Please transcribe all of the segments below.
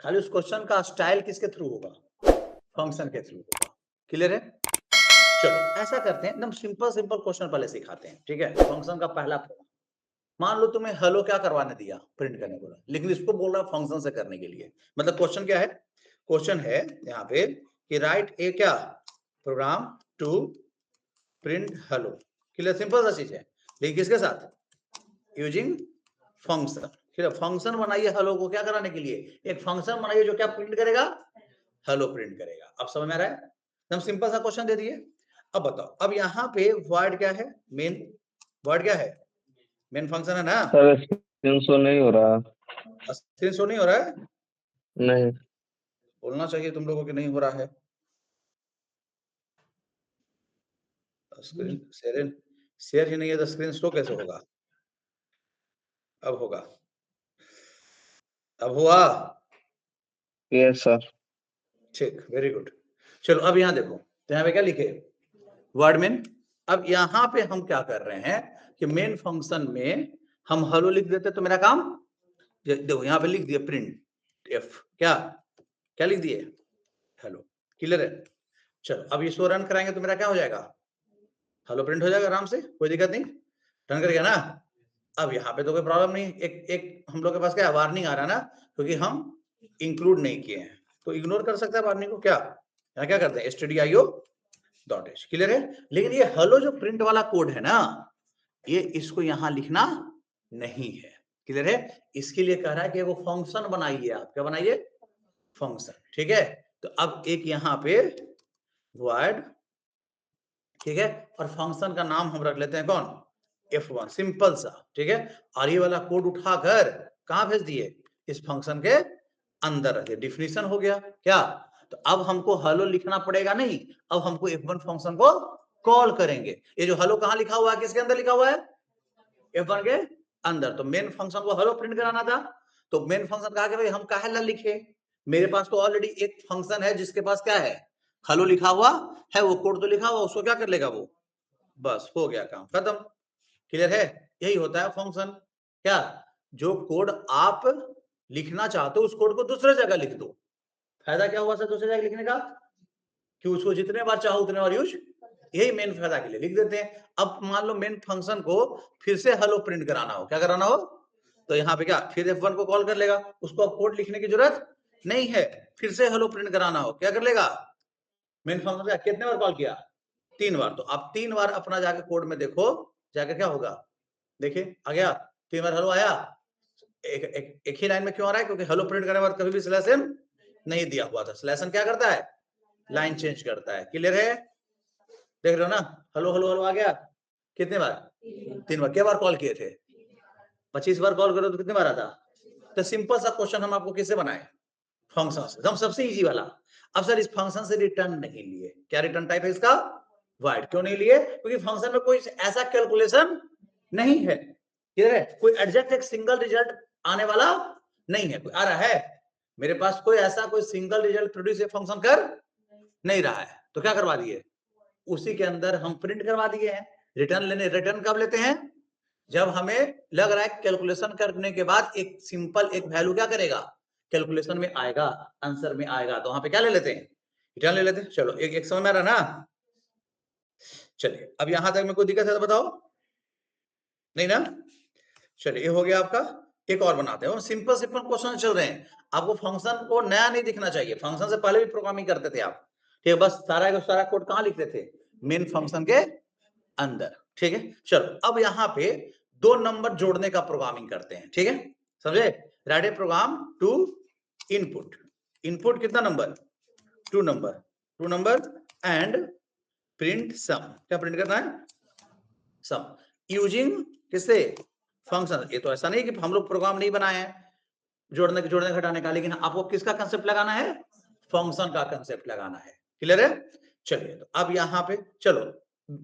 खाली उस क्वेश्चन का स्टाइल किसके थ्रू होगा, फंक्शन के थ्रू होगा। क्लियर है? चलो ऐसा करते हैं, एकदम सिंपल सिंपल क्वेश्चन पहले सिखाते हैं, ठीक है? फंक्शन का पहला प्रोग्राम, मान लो तुम्हें हेलो क्या करवाने दिया, प्रिंट करने बोला, लेकिन इसको बोल रहा है फंक्शन से करने के लिए। मतलब क्वेश्चन क्या है, क्वेश्चन है यहाँ पे कि राइट ए क्या program to print hello. Clear, simple सा चीज है, लेकिन किसके साथ, यूजिंग फंक्शन। ठीक है, फंक्शन बनाइए हेलो को क्या कराने के लिए, एक फंक्शन बनाइए जो क्या प्रिंट करेगा, हेलो प्रिंट करेगा। अब समझ में आ रहा है, एकदम सिंपल सा क्वेश्चन दे दिए। अब बताओ, अब यहाँ पे वर्ड क्या है, मेन वर्ड क्या है, मेन फंक्शन है ना। सर स्क्रीन शो नहीं हो रहा। स्क्रीन शो नहीं हो रहा है, नहीं बोलना चाहिए तुम लोगों को कि नहीं हो रहा है। स्क्रीन शेयर, शेयर ही नहीं है तो स्क्रीन शो कैसे होगा। अब होगा, अब हुआ, यस सर। ठीक, वेरी गुड। चलो अब यहाँ देखो, तो यहाँ पे क्या लिखे, वर्ड मेन। अब यहाँ पे हम क्या कर रहे हैं कि मेन फंक्शन में हम हेलो लिख देते तो मेरा काम, देखो यहाँ पे लिख दिया प्रिंट एफ, क्या क्या लिख दिए, हेलो। क्लियर है? चलो अब इसको रन कराएंगे तो मेरा क्या हो जाएगा, हेलो प्रिंट हो जाएगा आराम से, कोई दिक्कत नहीं, रन कर गया ना। अब यहाँ पे तो कोई प्रॉब्लम नहीं, एक एक हम लोग के पास क्या वार्निंग आ रहा है ना, क्योंकि हम इंक्लूड नहीं किए हैं, तो इग्नोर कर सकता है वार्निंग को। क्या यहाँ क्या करते हैं, stdio.h। क्लियर है? लेकिन ये हेलो जो प्रिंट वाला कोड है ना, ये इसको यहाँ लिखना नहीं है। क्लियर है? इसके लिए कह रहा है कि वो फंक्शन बनाइए, आप क्या बनाइए, फंक्शन। ठीक है, तो अब एक यहाँ पे वर्ड, ठीक है, और फंक्शन का नाम हम रख लेते हैं कौन, f1, सिंपल सा। ठीक है, और ये वाला कोड उठाकर कहां भेज दिए, इस फंक्शन के अंदर रख दिए, डिफिनीशन हो गया क्या। तो अब हमको हेलो लिखना पड़ेगा नहीं, अब हमको f1 फंक्शन को कॉल करेंगे। ये जो हेलो कहां लिखा हुआ है, किसके अंदर लिखा हुआ है, f1 के अंदर। तो मेन फंक्शन को हेलो प्रिंट कराना था, तो मेन फंक्शन कहा कि भाई हम काहे ला लिखे, मेरे पास तो ऑलरेडी एक फंक्शन है जिसके पास क्या है, हेलो लिखा हुआ है, वो कोड तो लिखा हुआ, उसको क्या कर लेगा वो, बस हो गया काम खत्म। क्लियर है? यही होता है फंक्शन। क्या, जो कोड आप लिखना चाहते हो उस कोड को दूसरे जगह लिख दो। फायदा क्या हुआ सर दूसरे जगह लिखने का, कि उसको जितने बार चाहो उतने बार यूज, यही मेन फायदा के लिए लिख देते हैं। अब मान लो मेन फंक्शन को फिर से हेलो प्रिंट कराना हो, क्या कराना हो, तो यहाँ पे क्या फिर f1 को कॉल कर लेगा, उसको अब कोड लिखने की जरूरत नहीं है। फिर से हेलो प्रिंट कराना हो, क्या कर लेगा, मेन फंक्शन का कितने बार कॉल किया, 3 बार। तो आप 3 बार अपना जाके कोड में देखो, जाके क्या होगा, देखिए आ गया, 3 बार हेलो आया। एक ही लाइन में क्यों आ रहा है, क्योंकि हेलो प्रिंट करने के बाद कभी भी स्लैश एन नहीं दिया हुआ था। स्लैश एन क्या करता है, लाइन चेंज करता है। क्लियर है? देख रहे हो ना, हेलो हेलो हेलो आ गया, कितने बार, 3 बार। क्या बार कॉल किए थे, 25 बार कॉल करो तो कितने बार आता। तो सिंपल सा क्वेश्चन हम आपको किससे बनाए, फंक्शन से, हम सबसे इजी वाला। अब सर इस फंक्शन से रिटर्न नहीं लिए, क्या रिटर्न टाइप है इसका, वाइड। क्यों नहीं लिए, क्योंकि फंक्शन में कोई ऐसा कैलकुलेशन नहीं है। क्लियर है? कोई एग्जैक्ट एक सिंगल रिजल्ट आने वाला नहीं है, कोई आ रहा है मेरे पास, कोई ऐसा कोई सिंगल रिजल्ट प्रोड्यूस फंक्शन कर नहीं रहा है, तो क्या करवा दिए, उसी के अंदर हम प्रिंट करवा दिए हैं। रिटर्न लेने, रिटर्न कब लेते हैं, जब हमें लग रहा है कैलकुलेशन करने के बाद एक सिंपल एक वैल्यू क्या करेगा, कैलकुलेशन में आएगा, आंसर में आएगा, तो वहां पे क्या ले लेते हैं, रिटर्न ले लेते हैं। चलो एक एक समझ में आ रहा ना। चलिए अब यहां तक में कोई दिक्कत है तो बताओ, नहीं ना। चलिए ये हो गया आपका। एक और बनाते हैं, सिंपल सिंपल क्वेश्चन चल रहे हैं, आपको फंक्शन को नया नहीं दिखना चाहिए, फंक्शन से पहले भी प्रोग्रामिंग करते थे आप। ठीक है, बस सारा का सारा कोड कहां लिखते थे, मेन फंक्शन के अंदर। ठीक है, चलो अब यहाँ पे 2 नंबर जोड़ने का प्रोग्रामिंग करते हैं। ठीक है, समझे, write a program to input, input कितना number, 2 number, 2 number and print sum, क्या प्रिंट करना है, सम, यूजिंग किससे, फंक्शन। ये तो ऐसा नहीं कि हम लोग प्रोग्राम नहीं बनाए हैं जोड़ने घटाने का, लेकिन आपको किसका कंसेप्ट लगाना है, फंक्शन का कंसेप्ट लगाना है। क्लियर है? चलिए तो अब यहां पे चलो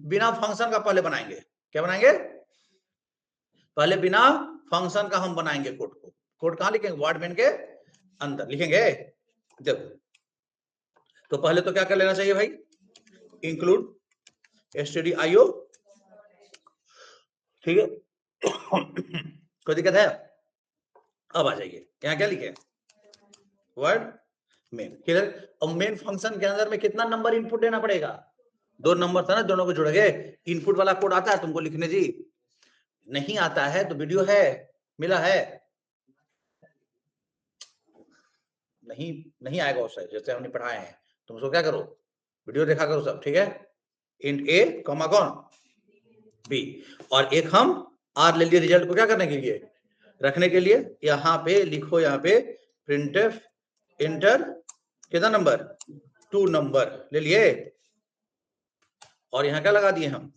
बिना फंक्शन का पहले बनाएंगे, क्या बनाएंगे, पहले बिना फंक्शन का हम बनाएंगे कोड को। कोड कहां लिखेंगे, वर्ड मेन के अंदर लिखेंगे। देखो तो पहले तो क्या कर लेना चाहिए भाई, इंक्लूड stdio। ठीक है कोई दिक्कत है, अब आ जाइए, यहाँ क्या लिखे, वर्ड मेन। क्लियर? और मेन फंक्शन के अंदर में कितना नंबर इनपुट देना पड़ेगा? 2 नंबर था ना, दोनों को जुड़ गए। इनपुट वाला कोड आता है तुमको लिखने जी? नहीं आता है तो वीडियो है, मिला है? नहीं आएगा उससे, जैसे हमने पढ़ाए हैं। तुम उसको क्या करो, वीडियो देखा करो सब, ठीक है? इंट ए कॉमा कौन बी, और एक हम आर ले लिए रिजल्ट को क्या करने के लिए, रखने के लिए। यहाँ पे लिखो, यहाँ पे प्रिंटफ इंटर कितना नंबर, 2 नंबर ले लिए, और यहाँ क्या लगा दिए हम,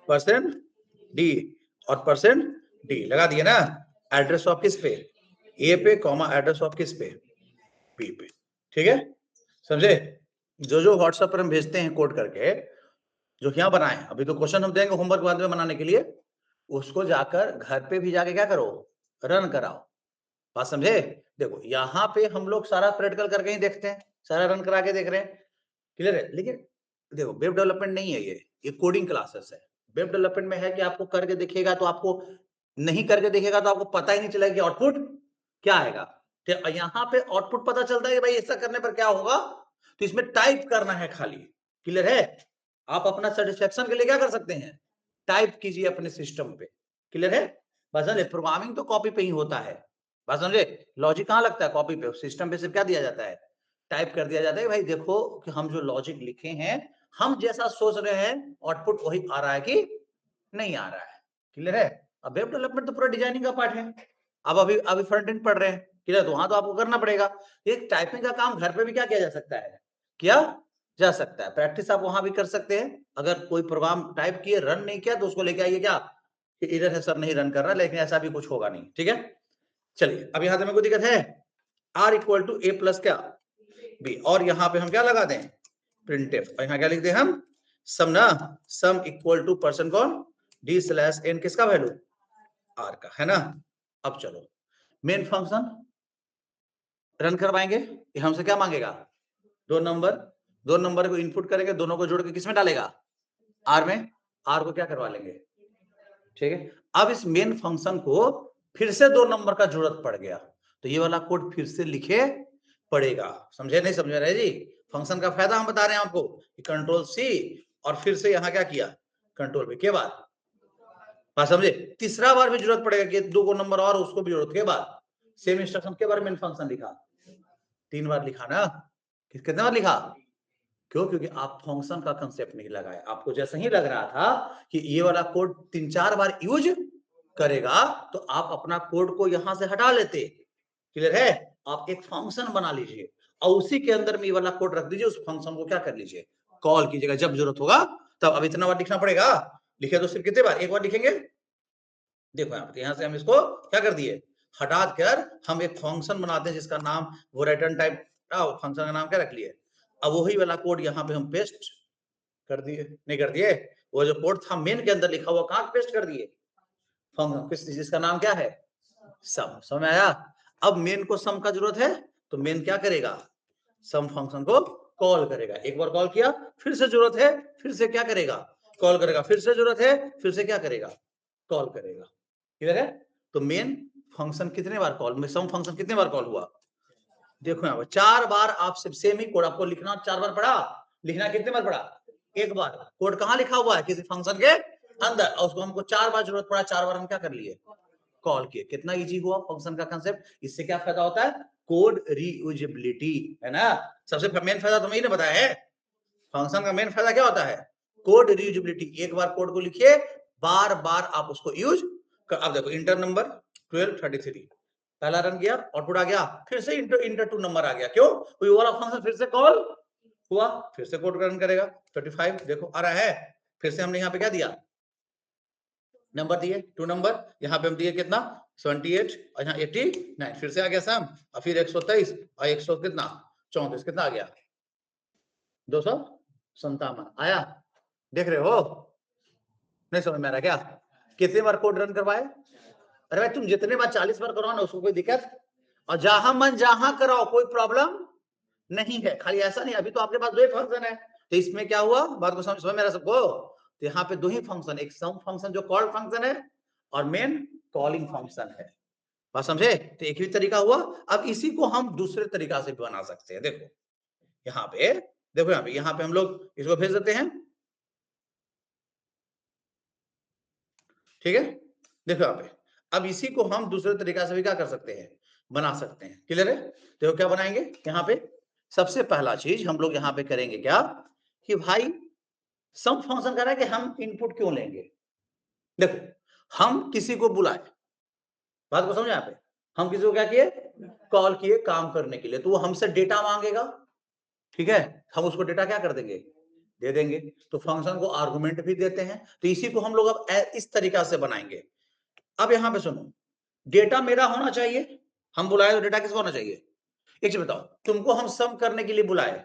%d और %d लगा दिए ना। एड्रेस ऑफ किस पे, ए पे, कॉमा एड्रेस ऑफ किस पे, बी पे। ठीक है, समझे? जो व्हाट्सएप पर हम भेजते हैं कोड करके, जो यहाँ बनाए, अभी तो क्वेश्चन हम देंगे होमवर्क बाद में बनाने के लिए, उसको जाकर घर पे भी जाके क्या करो, रन कराओ। बात समझे? देखो यहाँ पे हम लोग सारा प्रैक्टिकल करके ही देखते हैं, सारा रन करा के देख रहे हैं। क्लियर है? लेकिन देखो वेब डेवलपमेंट नहीं है ये कोडिंग क्लासेस है। वेब डेवलपमेंट में है कि आपको करके दिखेगा तो आपको, नहीं करके दिखेगा तो आपको पता ही नहीं चलेगा कि आउटपुट क्या आएगा। तो यहाँ पे आउटपुट पता चलता है कि भाई ऐसा करने पर क्या होगा, तो इसमें टाइप करना है खाली। क्लियर है? आप अपना सेटिस्फेक्शन के लिए क्या कर सकते हैं, टाइप कीजिए अपने सिस्टम पे। क्लियर है? बस समझे, प्रोग्रामिंग तो कॉपी पे ही होता है। बस समझे, लॉजिक कहाँ लगता है, कॉपी पे। सिस्टम पे सिर्फ क्या दिया जाता है, टाइप कर दिया जाता है। भाई देखो कि हम जो लॉजिक लिखे हैं, हम जैसा सोच रहे हैं आउटपुट वही आ रहा है कि नहीं आ रहा है। क्लियर है? अब वेब डेवलपमेंट तो पूरा डिजाइनिंग का पार्ट है। अब अभी फ्रंट एंड पढ़ रहे हैं, क्लियर? तो वहां तो आपको करना पड़ेगा। एक टाइपिंग का काम घर पे भी क्या किया जा सकता है, किया जा सकता है। प्रैक्टिस आप वहां भी कर सकते हैं। अगर कोई प्रोग्राम टाइप किए, रन नहीं किया, तो उसको लेके आइए क्या कि इधर है सर, नहीं रन कर रहा, लेकिन ऐसा भी कुछ होगा नहीं। ठीक है, चलिए अब यहां से मेरे को दिक्कत है, r equal to a plus क्या बी, और यहाँ पे हम क्या लगा दें, प्रिंटफ, और यहाँ क्या लिख दें हम, सम ना, सम इक्वल टू पर्सन कौन, डी स्लैश एन, किसका वैल्यू, आर का, है ना। अब चलो मेन फंक्शन रन करवाएंगे, ये हमसे क्या मांगेगा, 2 नंबर को इनपुट करेंगे, दोनों को जोड़ के किसमें डालेगा, आर में, आर को क्या करवा लेंगे। ठीक है, अब इस मेन फंक्शन को फिर से 2 नंबर का जरूरत पड़ गया, तो ये वाला कोड फिर से लिखे पड़ेगा। समझे नहीं समझे रहे जी? फंक्शन का फायदा हम बता रहे हैं आपको, कंट्रोल सी और फिर से यहाँ क्या किया, कंट्रोल वी के बाद, बात समझे? तीसरा बार भी जरूरत पड़ेगा कि 2 नंबर और उसको भी जरूरत के बाद सेम इंस्ट्रक्शन के बारे में फंक्शन लिखा, 3 बार लिखा ना, कितने बार लिखा, क्यों? क्योंकि आप फंक्शन का कंसेप्ट नहीं लगाए। आपको जैसे ही लग रहा था कि ये वाला कोड 3-4 बार यूज करेगा, तो आप अपना कोड को यहां से हटा लेते। क्लियर है? आप एक फंक्शन बना लीजिए और उसी के अंदर में ये वाला कोड रख दीजिए, उस फंक्शन को क्या कर लीजिए, कॉल कीजिएगा जब जरूरत होगा तब। अब इतना बार लिखना पड़ेगा, लिखे तो सिर्फ कितने बार, एक बार लिखेंगे। देखो यहाँ से हम इसको क्या कर दिए, हटा कर हम एक फंक्शन बनाते हैं जिसका नाम वो रिटर्न टाइप, फंक्शन का नाम क्या रख लिए। अब वही वाला कोड यहाँ पे हम पेस्ट कर दिए, नहीं कर दिए, वो जो कोड था मेन के अंदर लिखा हुआ कहाँ पेस्ट कर दिए, फंक्शन किस, जिसका नाम क्या है, सम। समझ आया? अब मेन को सम का जरूरत है, तो मेन क्या करेगा, सम फंक्शन को कॉल करेगा। एक बार कॉल किया, फिर से जरूरत है, फिर से क्या करेगा, कॉल करेगा, फिर से जरूरत है, फिर से क्या करेगा, कॉल करेगा। क्लियर है? तो मेन फंक्शन कितने बार कॉल में, सम फंक्शन कितने बार कॉल हुआ, देखो यहाँ पर 4 बार। आप सेम ही कोड आपको लिखना 4 बार पड़ा, लिखना कितने बार पड़ा, एक बार। कोड कहाँ लिखा हुआ है, किसी फंक्शन के अंदर, और उसको हमको 4 बार जरूरत पड़ा, 4 बार हम क्या कर लिए, कॉल किए। कितना इजी हुआ फंक्शन का कंसेप्ट। इससे क्या फायदा होता है, कोड रीयूजेबिलिटी, है ना। सबसे मेन फायदा तो मैं ही बताया है, फंक्शन का मेन फायदा क्या होता है, कोड रीयूजेबिलिटी। एक बार कोड को लिखिए, बार बार आप उसको यूज कर। अब देखो इंटर नंबर 1233, पहला रन किया, आउटपुट आ गया, फिर से इंटर 2 नंबर आ गया, क्यों, कोई वाला फंक्शन फिर से कॉल हुआ, फिर से कोड रन करेगा। 35 देखो आ रहा है, फिर से हमने यहाँ पे क्या दिया, नंबर दिए, 2 नंबर, यहाँ पे हम दिए कितना 78 और यहाँ 89, फिर से आ गया सम, और फिर 123 और 100 कितना 34, कितना आ गया 257 आया। देख रहे हो, नहीं समझ में आ रहा क्या, कितने बार कोड रन करवाए, अरे भाई तुम जितने बार 40 बार करवाओ ना, उसको कोई दिक्कत, और जहां मन जहां कराओ कोई प्रॉब्लम नहीं है। खाली ऐसा नहीं, अभी तो आपके पास 2 फंक्शन है, तो इसमें क्या हुआ, बात को समझ मेरा सबको, तो यहाँ पे 2 ही फंक्शन, एक सम फंक्शन जो कॉल फंक्शन है और मेन कॉलिंग फंक्शन है। बात समझे? तो एक ही तरीका हुआ। अब इसी को हम दूसरे तरीका से भी बना सकते हैं। देखो यहाँ पे, देखो यहाँ पे हम लोग इसको भेज देते हैं, ठीक है। देखो यहाँ पे, अब इसी को हम दूसरे तरीका से भी क्या कर सकते हैं, बना सकते हैं। क्लियर है? देखो क्या बनाएंगे यहाँ पे, सबसे पहला चीज हम लोग यहाँ पे करेंगे क्या, कि भाई सम फंक्शन कर रहा है कि हम इनपुट क्यों लेंगे। देखो हम किसी को बुलाए, बात को समझो यहाँ पे, हम किसी को क्या किए, कॉल किए काम करने के लिए, तो वो हमसे डेटा मांगेगा, ठीक है। हम उसको डेटा क्या कर देंगे, दे देंगे। तो फंक्शन को आर्गुमेंट भी देते हैं। तो इसी को हम लोग अब इस तरीका से बनाएंगे। अब यहाँ पे सुनो, डेटा मेरा होना चाहिए, हम बुलाए तो डेटा किसका होना चाहिए। एक चीज बताओ, तुमको हम सम करने के लिए बुलाए,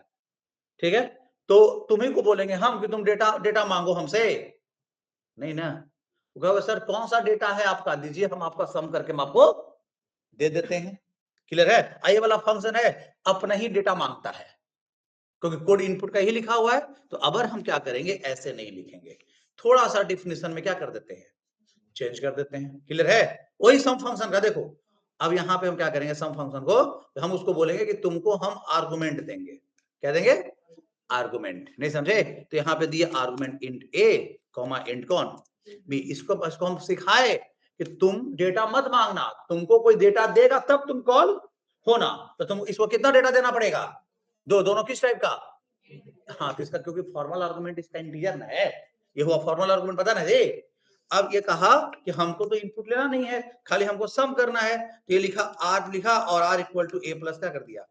ठीक है, तो तुम्ही को बोलेंगे हम कि तुम डेटा मांगो हमसे, नहीं ना। वो कहोगे सर कौन सा डेटा है आपका, दीजिए हम आपका सम करके हम आपको दे देते हैं। क्लियर है? ये वाला फंक्शन है अपना ही डेटा मांगता है, क्योंकि कोड इनपुट का ही लिखा हुआ है। तो अब हम क्या करेंगे, ऐसे नहीं लिखेंगे, थोड़ा सा डिफिनेशन में क्या कर देते हैं, चेंज कर देते हैं। क्लियर है? वही सम फंक्शन का देखो, अब यहाँ पे हम क्या करेंगे, सम फंक्शन को तो हम उसको बोलेंगे कि तुमको हम आर्गुमेंट देंगे। क्या देंगे, आर्गुमेंट। नहीं समझे? तो यहाँ पे दिए आर्गुमेंट इंट ए कॉमा इंट कौन बी। इसको हम सिखाए कि तुम डेटा मत मांगना, तुमको कोई डेटा देगा तब तुम कॉल होना, तो तुम इसको कितना डेटा देना पड़ेगा, दोनों किस टाइप का, हाँ तो इसका क्योंकि फॉर्मल आर्गुमेंट इसका इंटीजर ना है, ये हुआ फॉर्मल आर्गुमेंट, पता ना जी। अब ये कहा कि हमको तो इनपुट लेना नहीं है, खाली हमको सम करना है, तो ये लिखा आर लिखा और r equal to a plus क्या कर दिया,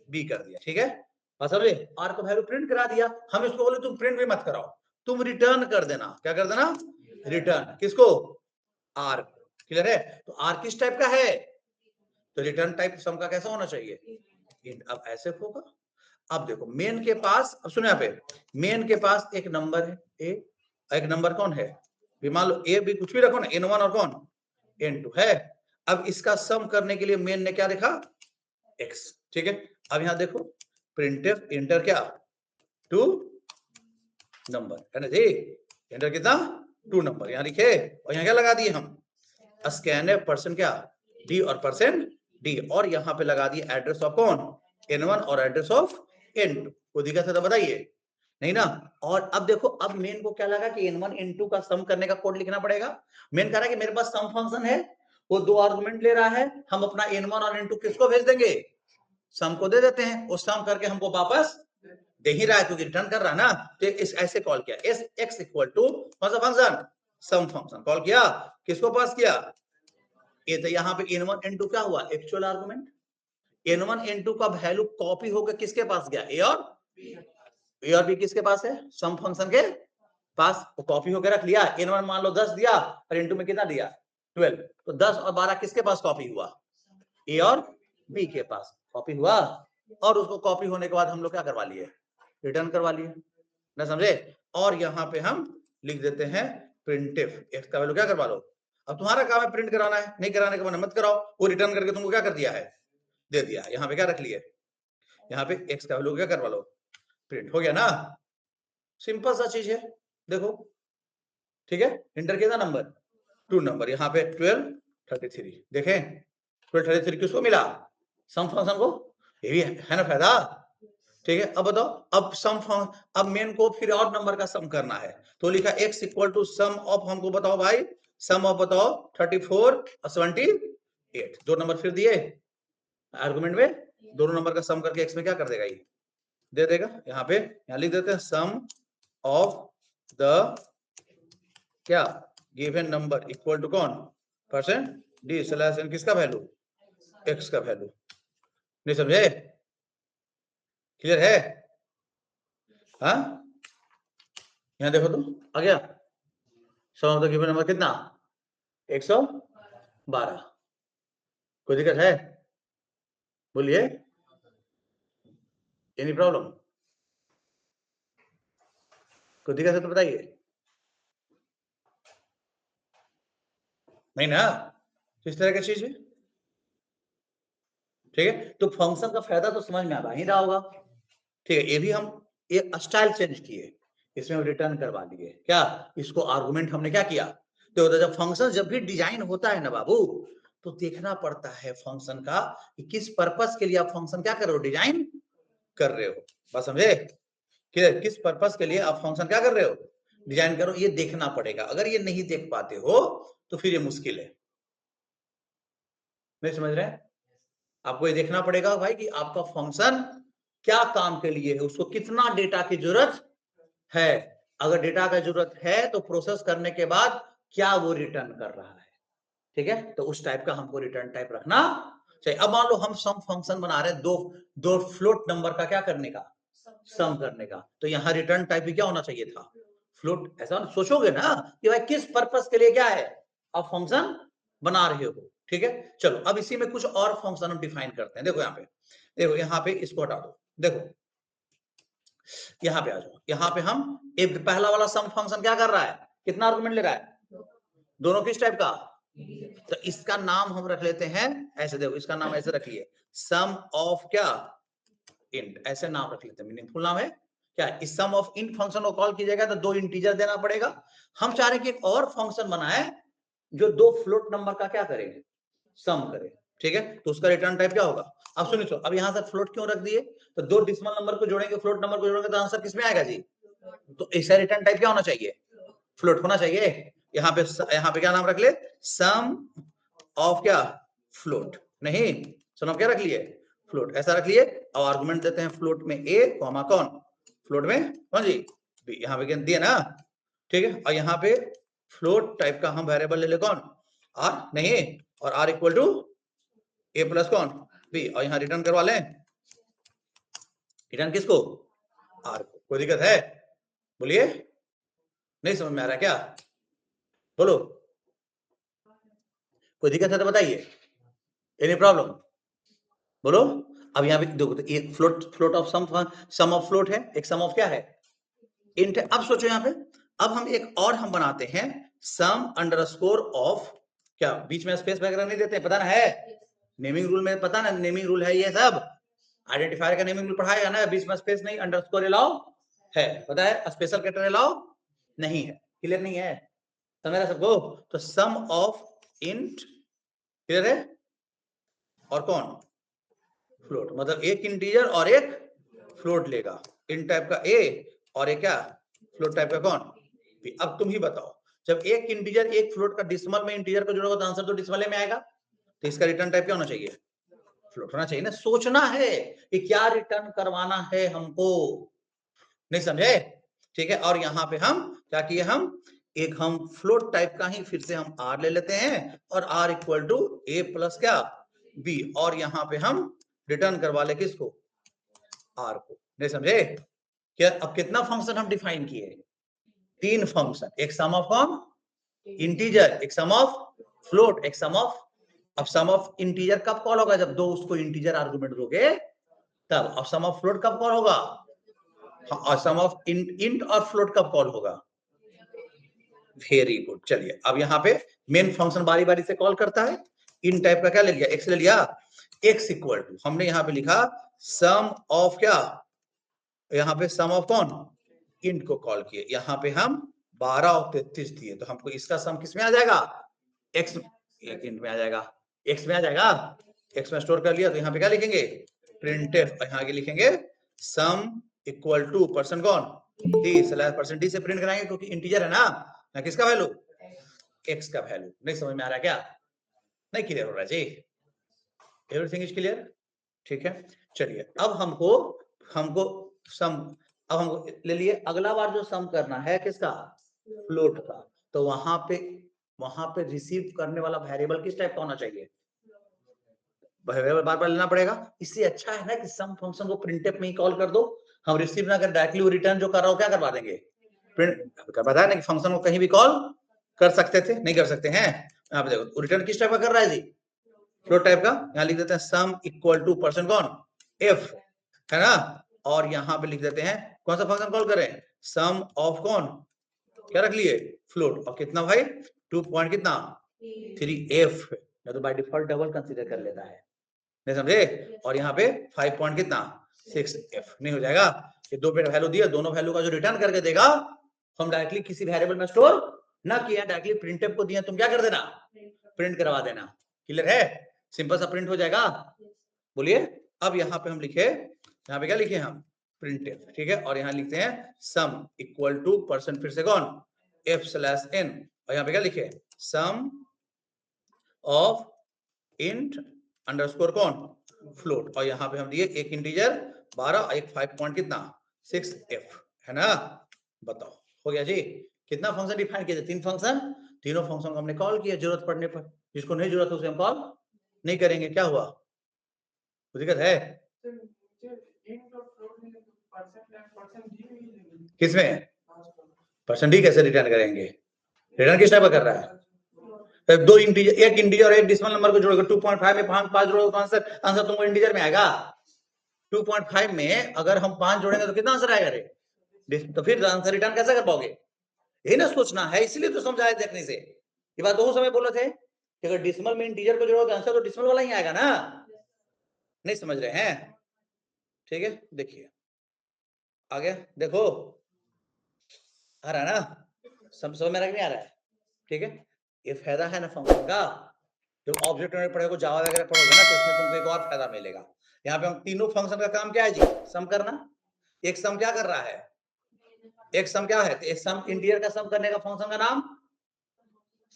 बी कर दिया, ठीक है। समझे? आर का वैल्यू प्रिंट करा दिया। हम इसको बोले तुम प्रिंट भी मत कराओ, तुम रिटर्न कर देना। क्या कर देना, रिटर्न किसको, आर। क्लियर है? तो आर किस टाइप का है, तो रिटर्न टाइप सम का कैसा होना चाहिए, int। अब ऐसे होगा। अब देखो मेन के पास, अब सुनो यहाँ पे, मेन के पास एक नंबर है ए, एक नंबर कौन है, मान लो ए भी कुछ भी रखो ना, n1 और कौन n2 है। अब इसका सम करने के लिए मेन ने क्या लिखा, x, ठीक है। अब यहाँ देखो प्रिंटफ इंटर क्या, 2 नंबर है ना जी, इंटर कितना 2 नंबर यहाँ लिखे, और यहाँ क्या लगा दिए हम, स्कैन परसेंट क्या डी और परसेंट डी, और यहाँ पे लगा दिए एड्रेस ऑफ कौन n1 और एड्रेस ऑफ n2। कोई दिक्कत है तो बताइए, नहीं ना। और अब देखो, अब मेन को क्या लगा कि n1 n2 का सम करने का कोड लिखना पड़ेगा। मेन कह रहा है कि मेरे पास सम फंक्शन है, वो 2 आर्गुमेंट ले रहा है, हम अपना n1 और n2 किसको भेज देंगे, सम को दे देते हैं, वो सम करके हमको वापस दे ही रहा है क्योंकि रिटर्न कर रहा है ना। तो इस ऐसे कॉल किया, एस एक्स इक्वल टू कौन सा फंक्शन, सम फंक्शन कॉल किया, किसको पास किया, ये तो यहाँ पे n1 n2 क्या हुआ, एक्चुअल आर्गुमेंट। n1 n2 का वैल्यू कॉपी होकर किसके पास गया, ए और बी किसके पास है, सम फंक्शन के पास, वो कॉपी होकर रख लिया। n1 मान लो 10 दिया और n2 में कितना दिया 12, तो 10 और 12 किसके पास कॉपी हुआ, ए और बी के पास कॉपी हुआ। और उसको कॉपी होने के बाद हम लोग क्या करवा लिए, रिटर्न करवा लिए ना, समझे। और यहाँ पे हम लिख देते हैं प्रिंटिफ, एक्स का वैल्यू क्या करवा लो। अब तुम्हारा काम है प्रिंट कराना है, नहीं कराने का मन मत कराओ, वो रिटर्न करके तुमको क्या कर दिया है, दे दिया। यहाँ पे क्या रख लिए, यहाँ पे एक्स का वैल्यू क्या करवा लो, प्रिंट हो गया ना, सिंपल सा चीज है। देखो ठीक है, इंटर कितना नंबर 2 नंबर, यहाँ पे 12 33 देखें, 12 33 किसको मिला, सम फंक्शन को, ये भी है ना फायदा, ठीक है। अब बताओ, अब सम अब मेन को फिर और नंबर का सम करना है, तो लिखा x equal to sum of, हमको बताओ भाई सम ऑफ बताओ 34 और 78, 2 नंबर फिर दिए आर्गुमेंट में, दोनों नंबर का सम करके x में क्या कर देगा, ये दे देगा। यहाँ पे यहाँ लिख देते हैं सम ऑफ द क्या गिवन नंबर इक्वल टू कौन परसेंट डी स्लैश एन, किसका वैल्यू, x का वैल्यू। नहीं समझे, क्लियर है, हाँ। यहाँ देखो तो आ गया, सम ऑफ द गिवन नंबर कितना 112, कोई दिक्कत है, बोलिए, एनी प्रॉब्लम, कोई दिक्कत है तो बताइए, नहीं ना, किस तरह की चीज है, ठीक है। तो फंक्शन का फायदा तो समझ में आ ही रहा होगा, ठीक है। ये भी हम एक स्टाइल चेंज किए, इसमें हम रिटर्न करवा दिए, क्या इसको आर्गुमेंट हमने क्या किया, तो जब फंक्शन जब भी डिजाइन होता है ना बाबू, तो देखना पड़ता है फंक्शन का कि किस पर्पस के लिए आप फंक्शन क्या कर रहे हो, डिजाइन कर रहे हो। बस समझे? किस पर्पस के लिए आप फंक्शन क्या कर रहे हो, डिजाइन करो, ये देखना पड़ेगा। अगर ये नहीं देख पाते हो तो फिर ये मुश्किल है। नहीं समझ रहे हैं? आपको ये देखना पड़ेगा भाई कि आपका फंक्शन क्या काम के लिए है, उसको कितना डेटा की जरूरत है। अगर डेटा का जरूरत है तो प्रोसेस करने के बाद क्या वो रिटर्न कर रहा है, ठीक है? तो उस टाइप का हमको रिटर्न टाइप रखना चाहिए। अब मान लो हम सम फंक्शन बना रहे हैं, दो फ्लोट नंबर का क्या करने का, सम करने का, तो यहाँ रिटर्न टाइप भी क्या होना चाहिए था, फ्लोट। ऐसा सोचोगे ना कि भाई किस पर्पस के लिए क्या है आप फंक्शन बना रहे हो, ठीक है? चलो अब इसी में कुछ और फंक्शन हम डिफाइन करते हैं। देखो यहाँ पे इसको हटा दो। देखो यहाँ पे आ जाओ। यहाँ पे हम एक पहला वाला सम फंक्शन क्या कर रहा है, कितना आर्गुमेंट ले रहा है, दोनों किस टाइप का, तो इसका नाम हम रख लेते हैं ऐसे। देखो इसका नाम ऐसे रखिए, सम ऑफ क्या इंट, ऐसे नाम रख लेते हैं। मीनिंगफुल नाम है क्या, इस सम ऑफ इंट फंक्शन को कॉल कीजिएगा तो दो इंटीजर देना पड़ेगा। हम चाह रहे हैं कि एक और फंक्शन बनाए जो दो फ्लोट नंबर का क्या करेंगे, सम करे, ठीक है? तो उसका रिटर्न टाइप क्या होगा। अब सुनिए, अब यहाँ से फ्लोट क्यों रख दिए, तो दो डिसिमल नंबर को जोड़ेंगे, फ्लोट नंबर को जोड़ेंगे तो आंसर किसमें आएगा जी, तो इसका रिटर्न टाइप क्या होना चाहिए, फ्लोट होना चाहिए। यहाँ पे क्या नाम रख ले, सम ऑफ क्या फ्लोट, नहीं सम ऑफ क्या रख लिए, फ्लोट, ऐसा रख लिए। और आर्गुमेंट देते हैं फ्लोट में ए कॉमा कौन, फ्लोट में कौन जी बी, यहाँ पे दिया ना, ठीक है? और यहाँ पे फ्लोट टाइप का हम वेरिएबल ले ले कौन, आर, नहीं, और r equal to a plus कौन बी, और यहाँ रिटर्न करवा लें, रिटर्न किसको, आर को। कोई दिक्कत है, बोलिए, नहीं समझ में आ रहा क्या, बोलो, कोई दिक्कत है तो बताइए, एनी प्रॉब्लम, बोलो। अब यहाँ पे देखो, तो एक float of sum of float है, एक सम ऑफ क्या है, इंट है। अब सोचो यहाँ पे, अब हम एक और हम बनाते हैं सम अंडरस्कोर ऑफ क्या, बीच में स्पेस वगैरह नहीं देते, पता ना है, नेमिंग रूल में पता ना, नेमिंग रूल है ये सब, आइडेंटिफायर का नेमिंग रूल पढ़ाएगा ना, बीच में स्पेस नहीं, अंडरस्कोर अलाउ है, पता है, स्पेशल कैरेक्टर अलाउ नहीं है, क्लियर नहीं है, समझ रहा सबको? तो सम ऑफ इंट क्लियर है, और कौन फ्लोट, मतलब एक इंटीजर और एक फ्लोट लेगा, इन टाइप का ए और एक क्या फ्लोट टाइप का कौन बी। अब तुम ही बताओ, जब एक इंटीजर एक फ्लोट का डिसिमल में इंटीजर को जोड़ोगे तो आंसर तो डिसिमल में आएगा, तो इसका रिटर्न टाइप क्या होना चाहिए, फ्लोट होना चाहिए ना। सोचना है कि क्या रिटर्न करवाना है हमको, नहीं समझे, ठीक है? और यहाँ पे हम क्या किए, हम फ्लोट टाइप का ही फिर से हम आर ले लेते हैं, और r equal to a plus क्या बी, और यहाँ पे हम रिटर्न करवा ले किसको, आर को। नहीं समझे क्या? अब कितना फंक्शन हम डिफाइन किए, तीन फंक्शन, एक सम ऑफ कौन इंटीजर, एक सम ऑफ फ्लोट, एक सम ऑफ, अब सम ऑफ इंटीजर कब कॉल होगा, जब दो उसको इंटीजर आर्गुमेंट दोगे तब। अब सम ऑफ फ्लोट कब कॉल होगा, और सम ऑफ इंट और फ्लोट कब कॉल होगा, वेरी गुड। चलिए अब यहाँ पे मेन फंक्शन बारी बारी से कॉल करता है, इन टाइप का क्या ले लिया, एक्स ले लिया, एक्स इक्वल टू हमने यहाँ पे लिखा सम ऑफ क्या, यहाँ पे सम ऑफ कौन इंट को कॉल किए, यहाँ पे हम 12 और 33 दिए, तो हमको इसका सम किस में आ जाएगा, एक्स, एक इंट में आ जाएगा, एक्स में आ जाएगा, एक्स में स्टोर कर लिया। तो यहाँ पे क्या लिखेंगे, प्रिंटफ, यहाँ आगे लिखेंगे सम इक्वल टू परसेंट कौन डी, परसेंट डी से प्रिंट कराएंगे क्योंकि इंटीजर है ना, किसका वैल्यू, एक्स का वैल्यू। नहीं समझ में आ रहा क्या, नहीं क्लियर हो रहा जी, एवरीथिंग इज क्लियर, ठीक है? चलिए अब हमको सम, अब हमको ले लिए, अगला बार जो सम करना है किसका, फ्लोट का, तो वहां पे रिसीव करने वाला वेरिएबल किस टाइप का होना चाहिए, वेरिएबल बार बार लेना पड़ेगा। इससे अच्छा है ना कि सम फंक्शन को प्रिंटफ में ही कॉल कर दो, हम रिसीव ना कर डायरेक्टली वो रिटर्न जो कर रहा हो क्या करवा देंगे, प्रिंट बताया ना कि फंक्शन को कहीं भी कॉल कर सकते थे, नहीं कर सकते हैं। यहाँ पे देखो रिटर्न किस टाइप का कर रहा है जी, फ्लोट टाइप का, यहाँ लिख देते हैं सम इक्वल टू परसेंट कौन एफ, है ना, और यहाँ पे लिख देते हैं कौन सा फंक्शन कॉल करें, सम ऑफ कौन, क्या रख लिए फ्लोट, और कितना भाई 2 पॉइंट कितना 3f, या तो बाय डिफॉल्ट डबल कंसीडर कर लेता है, नहीं समझे, और यहाँ पे 5 पॉइंट कितना 6f, नहीं हो जाएगा, ये दो वैल्यू दिया, दोनों वैल्यू का जो रिटर्न करके देगा, हम डायरेक्टली किसी वेरिएबल में स्टोर ना किया, डायरेक्टली प्रिंटफ को दिया, तुम क्या कर देना, प्रिंट करवा देना, क्लियर है? सिंपल सा प्रिंट हो जाएगा। बोलिए। अब यहाँ पे हम लिखे, यहाँ पे क्या लिखे हम? प्रिंट, ठीक है। और यहाँ लिखते हैं सम इक्वल टू परसेंट, फिर से कौन? f/n। और यहाँ पे क्या लिखे? सम ऑफ इंट अंडरस्कोर कौन? फ्लोट। और यहाँ पे हम दिए एक इंटीजर 12, एक 5 पॉइंट कितना? 6f, है ना? बताओ हो गया जी। कितना फंक्शन डिफाइन किए थे? 3 फंक्शन। तीनों फंक्शन को हमने कॉल किया जरूरत पड़ने पर। जिसको नहीं जरूरत है उसे हम कॉल नहीं करेंगे। क्या हुआ? कोई दिक्कत है? किसमें? परसेंट डी कैसे रिटर्न करेंगे? रिटर्न किस टाइप का कर रहा है? दो इंटीजर, एक इंटीजर और एक डेसिमल नंबर को जोड़कर 2.5 में 5 जोड़ोगे तो आंसर तुमको इंटीजर में आएगा। 2.5 में अगर हम 5 जोड़ेंगे तो कितना आंसर आएगा रे? तो फिर आंसर रिटर्न कैसे कर पाओगे? यही ना सोचना है, इसलिए तो समझाए देखने से। ये बात दो समय बोले थे कि अगर डेसिमल में इंटीजर को जोड़ोगे आंसर तो डेसिमल वाला ही आएगा ना। नहीं समझ रहे हैं? ठीक है, देखिए आगे देखो, आ रहा है ना? समझ में नहीं आ रहा है? ठीक है, ये फायदा है ना फंक्शन का। जब ऑब्जेक्ट ओरिएंटेड पढ़ोगे, जावा वगैरह पढ़ोगे ना, तो उसमें तुमको एक और फायदा मिलेगा। यहाँ पे हम तीनों फंक्शन का काम क्या है जी? सम करना। एक सम क्या कर रहा है? एक सम क्या है? तो एक सम इंटीजर का सम करने का फंक्शन का नाम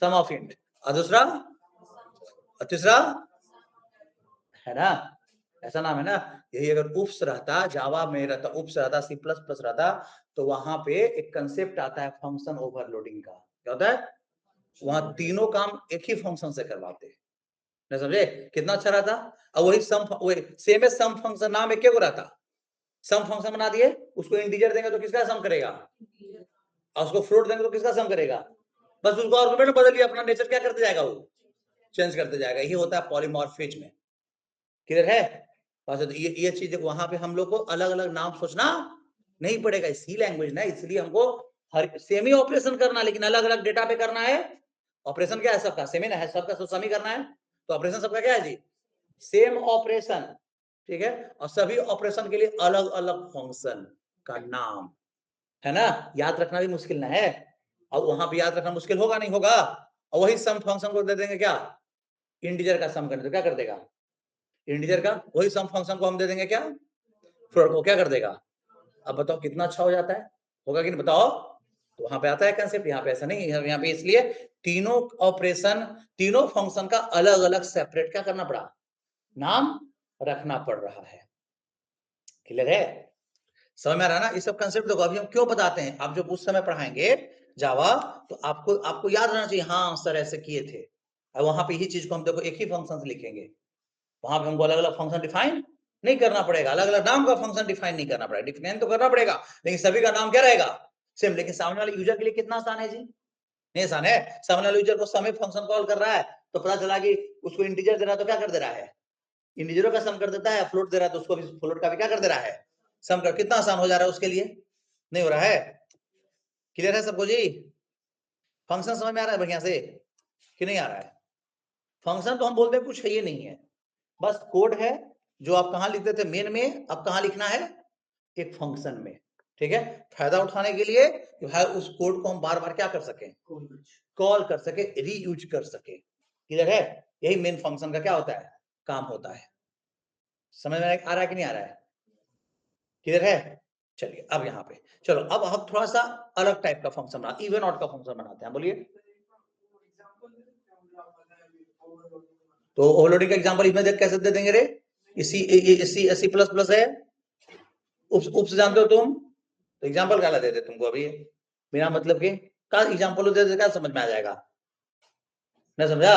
सम ऑफ इंट, और दूसरा और तीसरा, है ना? ऐसा नाम है ना। यही अगर उप्स रहता, जावा में रहता, उप्स रहता, सी प्लस प्लस रहता, तो वहां पे एक कंसेप्ट आता है फंक्शन ओवरलोडिंग का। क्या होता है? वहां तीनों काम एक ही फंक्शन से करवाते। नहीं समझे? कितना अच्छा रहता। अब वही सम, वही सेम है सम फंक्शन, नाम एक को रहता। सम फंक्शन बना दिए, उसको इंटीजर देंगे तो किसका सम करेगा? और उसको फ्लोट देंगे तो किसका सम करेगा? बस उसको आर्गुमेंट बदल लिया, अपना नेचर क्या करते जाएगा? वो चेंज करते जाएगा। ये होता है पॉलीमॉर्फिज्म में। क्लियर है? तो ये चीज वहां पे हम लोग को अलग अलग नाम सोचना नहीं पड़ेगा। सी लैंग्वेज ना, इसलिए हमको हर सेम ही ऑपरेशन करना, लेकिन अलग अलग डेटा पे करना है। ऑपरेशन क्या है? सबका सेम ही ना है, सबका सम ही करना है। तो ऑपरेशन सबका क्या है जी? सेम ऑपरेशन, ठीक है। और सभी ऑपरेशन के लिए अलग अलग फंक्शन का नाम, है ना? याद रखना भी मुश्किल ना है। और वहां पे याद रखना मुश्किल होगा नहीं होगा। और वही सम फंक्शन को दे देंगे क्या? इंटीजर का सम करने तो क्या कर देगा? इंटीजर का वही सम फंक्शन को हम दे देंगे क्या? फ्लोट को क्या कर देगा? अब बताओ कितना अच्छा हो जाता है? होगा कि नहीं बताओ? तो वहां पे आता है कंसेप्ट, यहाँ पे ऐसा नहीं है। यहाँ पे इसलिए तीनों ऑपरेशन, तीनों फंक्शन का अलग अलग सेपरेट क्या करना पड़ा? नाम रखना पड़ रहा है। क्लियर है? समझ में आ रहा है ना? ये सब कंसेप्ट देखो अभी हम क्यों बताते हैं। आप जब उस समय पढ़ाएंगे जावा, तो आपको आपको याद रहना चाहिए, हाँ सर ऐसे किए थे। और वहां पे यही चीज को हम देखो एक ही फंक्शन से लिखेंगे। वहां पे हमको अलग अलग फंक्शन डिफाइन नहीं करना पड़ेगा, अलग अलग नाम का फंक्शन डिफाइन नहीं करना पड़ेगा। डिफाइन तो करना पड़ेगा, लेकिन सभी का नाम क्या रहेगा? सेम। लेकिन सामने वाले यूजर के लिए कितना आसान है जी? नहीं आसान है। सामने वाले यूजर को सम फंक्शन कॉल कर रहा है, तो पता चला कि उसको इंटीजर दे रहा है तो क्या कर दे रहा है? इंटीजरों का सम कर देता है। फ्लोट दे रहा है तो उसको भी फ्लोट का भी क्या कर दे रहा है? सम कर। कितना आसान हो जा रहा है उसके लिए? नहीं हो रहा है? क्लियर है सबको जी? फंक्शन समझ में आ रहा है बढ़िया से कि नहीं आ रहा है? फंक्शन तो हम बोलते हैं कुछ है ये नहीं है, बस कोड है जो आप कहां लिखते थे मेन में, अब कहां लिखना है? एक फंक्शन में। ठीक है, फायदा उठाने के लिए भाई उस कोड को हम बार बार क्या कर सके? कॉल कर सके, रीयूज कर सके। क्लियर है? यही मेन फंक्शन का क्या होता है? काम होता है। समझ में आ रहा है कि नहीं आ रहा है? क्लियर है? चलिए अब यहाँ पे चलो, अब हम थोड़ा सा अलग टाइप का फंक्शन बनाते, इवन ऑड का फंक्शन बनाते हैं। बोलिए। तो ओवरलोडिंग का एग्जांपल इसमें देख कैसे दे देंगे रे? सी प्लस प्लस है, उप्स जानते हो तुम, तो एग्जांपल क्या दे दे तुमको अभी बिना मतलब के का एग्जांपल दे दे, क्या समझ में आ जाएगा? ना समझा?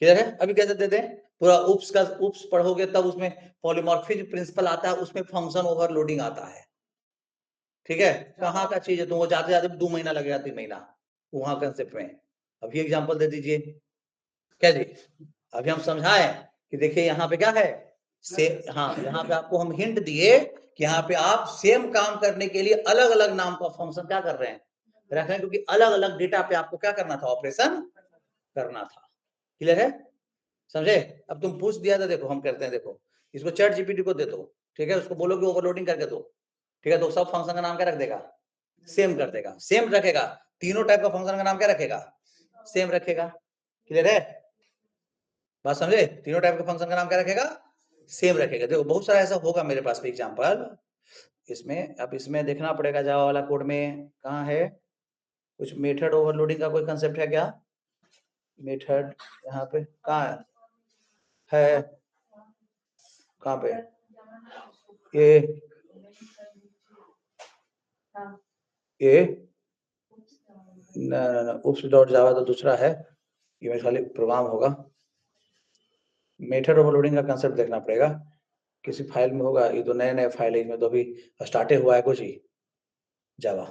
क्लियर है? अभी कैसे दे दें? पूरा उप्स का उप्स पढ़ोगे तब उसमें पॉलीमॉर्फिज्म प्रिंसिपल आता है, उसमें फंक्शन ओवरलोडिंग आता है। ठीक है, कहाँ का चीज है? तुमको जाते जाते 2 महीना लगेगा, 3 महीना वहां कंसेप्ट में। अभी एग्जांपल दे दीजिए। क्या जी? अभी हम समझाए कि देखिए यहाँ पे क्या है? से हाँ, यहाँ पे आपको हम हिंट दिए कि यहाँ पे आप सेम काम करने के लिए अलग अलग नाम का फंक्शन क्या कर रहे हैं? रख रहे हैं, क्योंकि अलग अलग डेटा पे आपको क्या करना था? ऑपरेशन करना था। क्लियर है? समझे? अब तुम पूछ दिया था, देखो हम करते हैं। देखो इसको चैट जीपीटी को दे दो, ठीक है, उसको बोलो कि ओवरलोडिंग करके दो, ठीक है, तो सब फंक्शन का नाम क्या रख देगा? सेम कर देगा, सेम रखेगा। तीनों टाइप का फंक्शन का नाम क्या रखेगा? सेम रखेगा। क्लियर है? बात समझे? तीनों टाइप के फंक्शन का नाम क्या रखेगा? सेम रखेगा। देखो बहुत सारा ऐसा होगा मेरे पास भी एग्जांपल इसमें। अब इसमें देखना पड़ेगा जावा वाला कोड में कहाँ है, कुछ मेथड ओवरलोडिंग का कोई कंसेप्ट है क्या? मेथड यहाँ पे कहाँ है? कहाँ पे? ये ना उप्स डॉट जावा तो दूसरा है, ये मेरे खाली प्रोग्राम होगा। मेथड ओवरलोडिंग का कंसेप्ट देखना पड़ेगा, किसी फाइल में होगा। ये तो नए नए फाइल है, इसमें तो अभी स्टार्टे हुआ है कुछ ही जावा।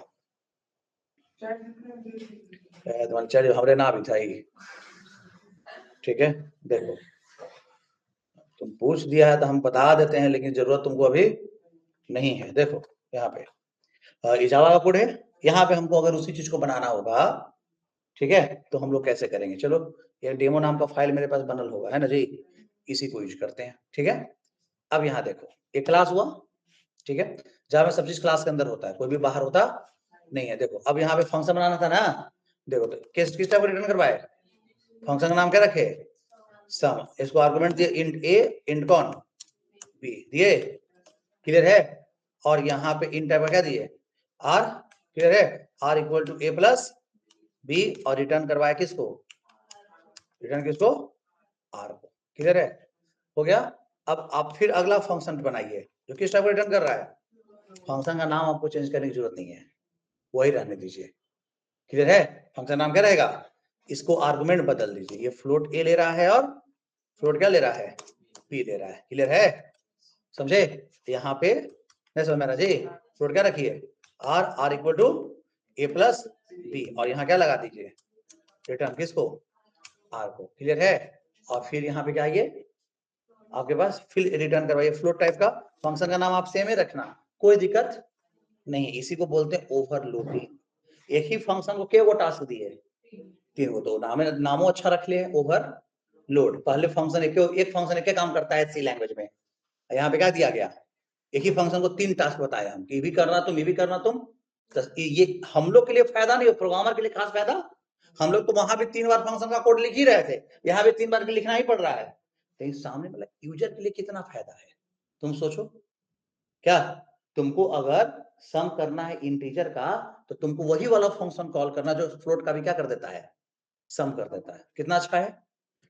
चलिए हमारे ना भी था ये, ठीक है। देखो तुम पूछ दिया है तो हम बता देते हैं, लेकिन जरूरत तुमको अभी नहीं है। देखो यहाँ पे जावा का कोड है, यहाँ पे हमको अगर उसी चीज को बनाना होगा, ठीक है, तो हम लोग कैसे करेंगे? चलो ये डेमो नाम का फाइल मेरे पास बनल होगा, है ना जी, इसी को यूज करते हैं, ठीक है। अब यहाँ देखो एक क्लास हुआ, ठीक है, जहाँ में सब चीज क्लास के अंदर होता है, कोई भी बाहर होता नहीं है। देखो अब यहाँ पे फंक्शन बनाना था ना, देखो तो किस टाइप को रिटर्न करवाए? फंक्शन का नाम क्या रखे? सम। इसको आर्गुमेंट दिए इंट ए इंट कौन बी दिए, क्लियर है। और यहाँ पे इंट टाइप का क्या दिए? आर, क्लियर है। R equal to a plus b, और रिटर्न करवाया किसको? रिटर्न किसको? आर को, क्लियर है, हो गया। अब आप फिर अगला फंक्शन बनाइए जो किस टाइप को रिटर्न कर रहा है। फंक्शन का नाम आपको चेंज करने की जरूरत नहीं है, वही रहने दीजिए, क्लियर है। फंक्शन नाम क्या रहेगा? इसको आर्गुमेंट बदल दीजिए, ये फ्लोट ए ले रहा है और फ्लोट क्या ले रहा है? बी ले रहा है, क्लियर है, समझे। यहाँ पे नहीं समझ में आ रहा जी? फ्लोट क्या रखिए? R, r equal to a plus b, और यहाँ क्या लगा दीजिए? रिटर्न किसको? आर को, क्लियर है। और फिर यहाँ पे क्या आइए, आपके पास फिर रिटर्न करवाइए फ्लोट टाइप का। फंक्शन का नाम आप सेम ही रखना, कोई दिक्कत नहीं। इसी को बोलते हैं ओवरलोडिंग। एक ही फंक्शन को क्या वो टास्क दिए? तीन को, तो नामो अच्छा रख ले, ओवरलोड। पहले फंक्शन एक फंक्शन एक काम करता है सी लैंग्वेज में, यहाँ पे क्या दिया गया? एक ही फंक्शन को तीन टास्क बताया हम, ये भी करना तुम, ये भी करना तुम। ये हम लोग के लिए फायदा नहीं, प्रोग्रामर के लिए खास फायदा। हम लोग तो वहां भी 3 बार फंक्शन का कोड लिख ही रहे थे, यहाँ भी 3 बार लिखना ही पड़ रहा है। लेकिन सामने वाला यूजर के लिए कितना फायदा है, तुम सोचो। क्या तुमको अगर सम करना है इंटीजर का, तो तुमको वही वाला फंक्शन कॉल करना जो फ्लोट का भी क्या कर देता है? सम कर देता है। कितना अच्छा है।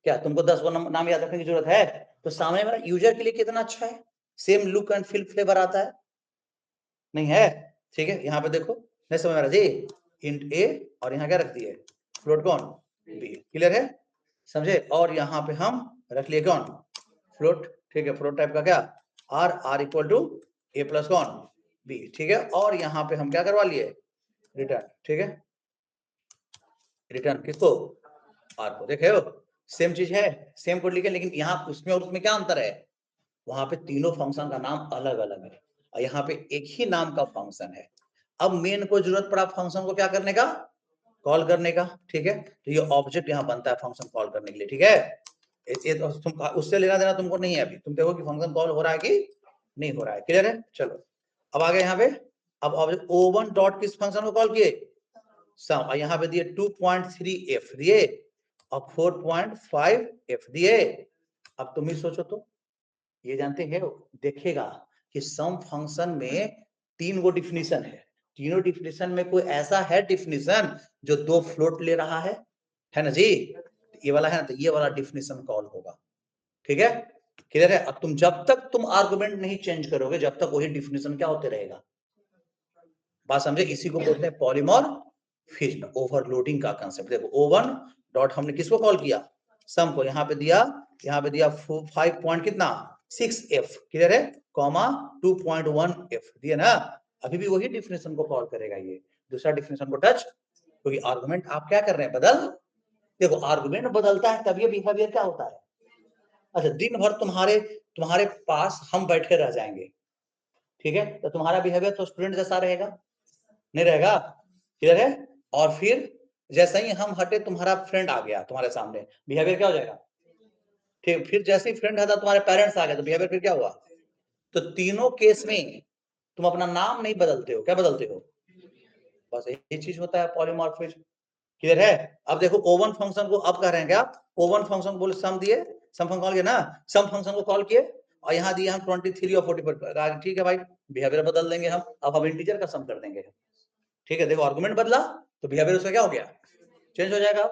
क्या तुमको 10 नाम याद रखने की जरूरत है? तो सामने वाला यूजर के लिए कितना अच्छा है, same look and feel flavour आता है, नहीं है? ठीक है, यहाँ पे देखो, नहीं समझ में आ रहा जी? इंट ए और यहाँ क्या रख दिए? फ्लोट कौन? बी, क्लियर है, समझे। और यहाँ पे हम रख लिए कौन? फ्लोट, ठीक है। फ्लोट टाइप का क्या? R, r equal to a plus कौन? बी, ठीक है। और यहाँ पे हम क्या करवा लिए? रिटर्न, ठीक है। रिटर्न किसको? आर को, देखे हो सेम चीज है, सेम कोड लिखे, लेकिन यहाँ उसमें और उसमें क्या अंतर है? वहां पे तीनों फंक्शन का नाम अलग अलग है, और यहाँ पे एक ही नाम का फंक्शन है। अब मेन को जरूरत पड़ा फंक्शन को क्या करने का? कॉल करने का, ठीक है। तो ये ऑब्जेक्ट यहाँ बनता है फंक्शन कॉल करने के लिए, ठीक है। ये तो तुम उससे लेना देना तुमको नहीं है, अभी तुम देखो कि फंक्शन कॉल हो रहा है कि नहीं हो रहा है, क्लियर है। चलो अब आगे यहाँ पे, अब ऑब्जेक्ट o1 डॉट किस फंक्शन को कॉल किए? सम, और यहाँ पे दिए 2.3f दिए और 4.5f दिए। अब तुम ही सोचो तो, ये जानते हैं देखेगा कि सम फंक्शन में 3 गो डिफिनीशन है, तीनों डिफिनीशन में कोई ऐसा है डिफिनीशन जो 2 फ्लोट ले रहा है ना जी? ये वाला है ना, तो ये वाला डिफिनीशन कॉल होगा, ठीक है, क्लियर है। अब तुम जब तक तुम आर्गुमेंट नहीं चेंज करोगे, जब तक वही डिफिनीशन क्या होते रहेगा, बात समझे। इसी को बोलते हैं पॉलीमॉर्फिज्म, ओवरलोडिंग का कांसेप्ट। देखो o1 डॉट हमने किसको कॉल किया? सम को। यहाँ पे दिया 5 पॉइंट कितना 6f, क्लियर है, कॉमा 2.1f दिया ना। अभी भी वही डिफिनेशन को कॉल करेगा, ये दूसरा डिफिनेशन को टच, क्योंकि आर्गुमेंट आप क्या कर रहे हैं? बदल। देखो आर्गुमेंट बदलता है तब ये बिहेवियर क्या होता है। अच्छा, दिन भर तुम्हारे पास हम बैठे रह जाएंगे, ठीक है, तो तुम्हारा बिहेवियर तो स्टूडेंट जैसा रहेगा, नहीं रहेगा, क्लियर है। और फिर जैसे ही हम हटे, तुम्हारा फ्रेंड आ गया तुम्हारे सामने, बिहेवियर क्या हो जाएगा? ठीक, फिर जैसे ही फ्रेंड आता तुम्हारे पेरेंट्स आ गए, तो बिहेवियर फिर क्या हुआ? तो तीनों केस में तुम अपना नाम नहीं बदलते हो, क्या बदलते हो? बस यही चीज होता है पॉलीमॉर्फिज्म, क्लियर है। अब देखो o1 फंक्शन को अब कह रहे हैं क्या? o1 फंक्शन को बोले सम दिए, सम फंक्शन कॉल किया ना, सम फंक्शन को कॉल किए और यहाँ दिए हम 23 और 44, ठीक है भाई, बिहेवियर बदल देंगे हम, अब हम इंटीजर का सम कर देंगे, ठीक है। देखो आर्गुमेंट बदला तो बिहेवियर उसका क्या हो गया, चेंज हो जाएगा,